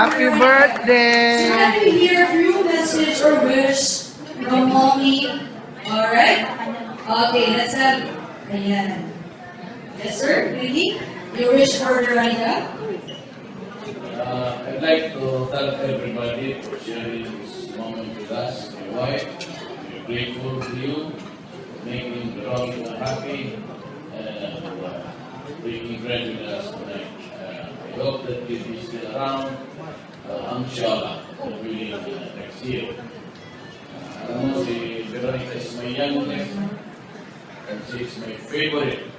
Happy birthday! So can we hear a few message or wish from mommy? Alright? Okay, let's have... Ayan. Yes, sir. Really? Your wish for Veronica? I'd like to thank everybody for sharing this moment with us. My wife, we're grateful to you, making Veronica happy, and breaking bread with us tonight. I hope that you'll be still around, inshallah, really next year. Alam mo, si Veronica is my youngest, and she is my favorite.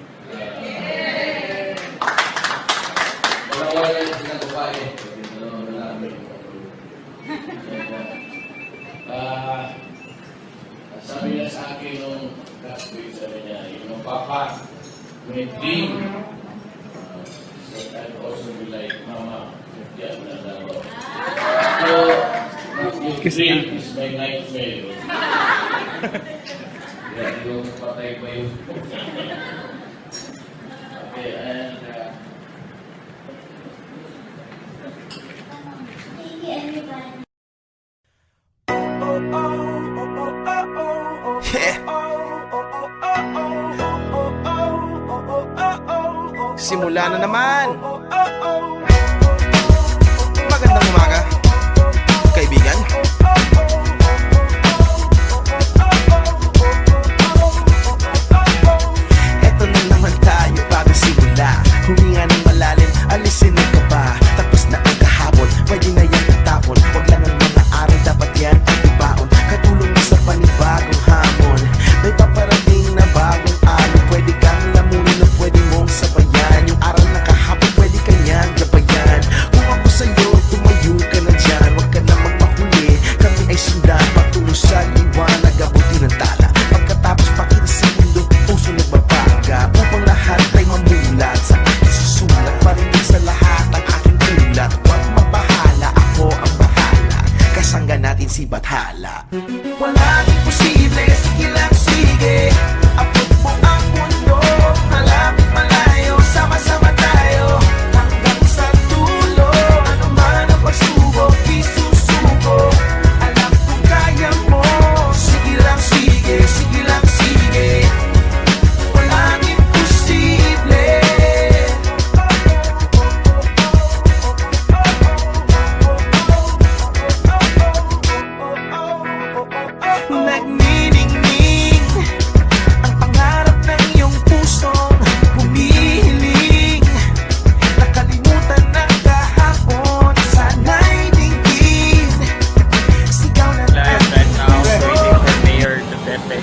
Wala yan sila babae. Sabi niya sa akin nung last week, sabi niya, yung papa, may dream. So I'd also be like, Mama, yan na dalawa. So, yung dream is my nightmare. Yan, yung patay pa yun. Okay, and Simula na naman! Magandang umaga, kaibigan. Eto na naman tayo bago simula. Huminga ng malalim, alisin ang kaba. Tapos na ang kahapon, pwede na yan natapon. Huwag lang ang mga araw, dapat yan ang ibaon. Katulong mo sa panibagong hamon. May paparating na bagong araw. Pwede kang lamunin o pwede mong sabayan. Yung araw na kahapon, pwede kanyang gabayan. Kung ako sa'yo, tumayo ka na dyan. Huwag ka na magpahuli, kami ay sundan. Patungo sa liwanag, abuti ng tala. Pagkatapos pakita sa mundo, puso nagbabaga. Upang lahat ay mamulat sa aking susulat. Marinig sa lahat ang aking ulat. Huwag mabahala, ako ang bahala. Kasangga natin si Bathala. Walang imposible, sige lang sige. Abot mo ang mundo, malapit malayo. Sama-sama tayo, hanggang sa dulo. Ano man ang pagsubok, isusuko. Alam kong kaya mo, sige lang sige, sige lang sige. Walang imposible. Nagniningning ang pangarap ng iyong pusong humihiling. Nakalimutan ng kahapon, sana'y dinggin. Sigaw na Live right now, waiting for Mayor Duterte.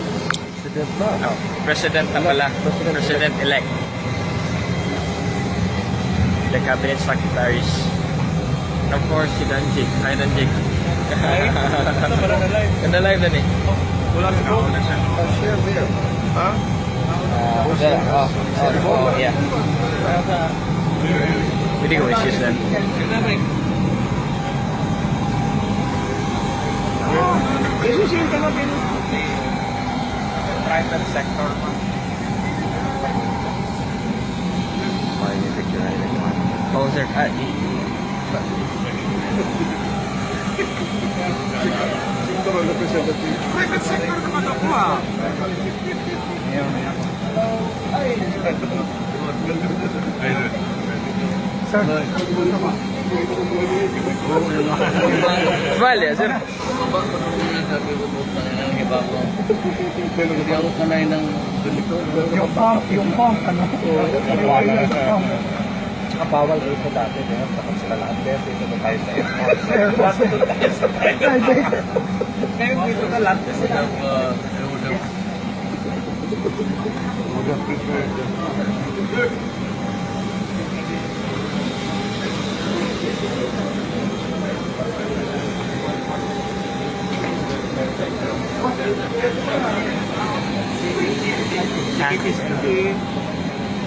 Oh, President na pala. President-elect. The cabinet secretaries. And of course, si Danjig. Hi, Danjig. Ganda live na eh. Wala ka ako na siya. Share there. Ha? Oh, yeah. Pwede ko wishes then. Isusin ka na din. Private sector. Oh, yung picture ay poser ka. Siguro representative. Private sector naman ako ha. Sir. Vale, sir. hindi ako sanay ng ganito. Yung pump, ano? Bawal rin sa dati, takot sila lahat. Kaya dito na tayo sa airport. Dito tayo sa private. Ngayon dito na lahat na sila.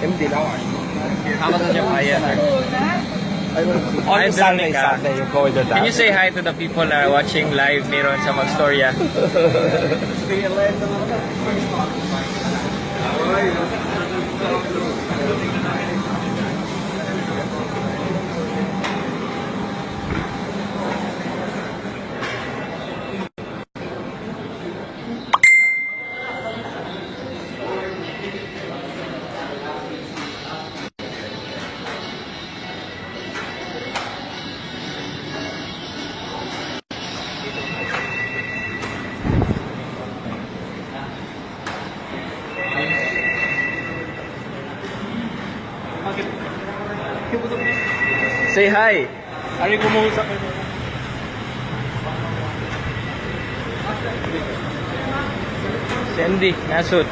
MD lang. How much yung kaya, sir? Hi, Veronica. Can you say hi to the people na watching live meron sa Magstorya? Say hi. Ari ko mo sa kayo. Sandy, nasut.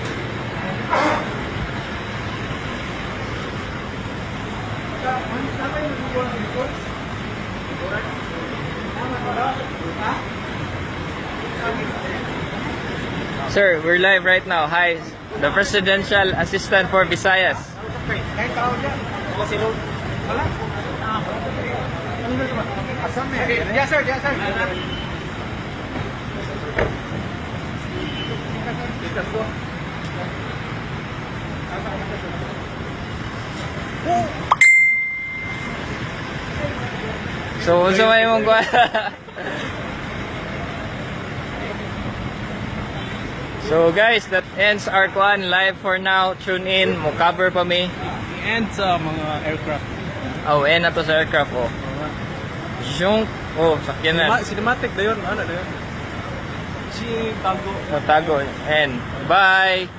Sir, we're live right now. Hi, the Presidential Assistant for Visayas. Kahit tao dyan. Ako sino? Wala. Asam eh. Yes sir, yes sir. So, unsa may mong kuha? So guys, that ends our kuan live for now. Tune in, mo cover pa mi. And sa mga aircraft. Oh, end na to sa aircraft oh. Yung sakyan na. Cinematic na yun. Ano na yun? Si Tago. Tago. And bye.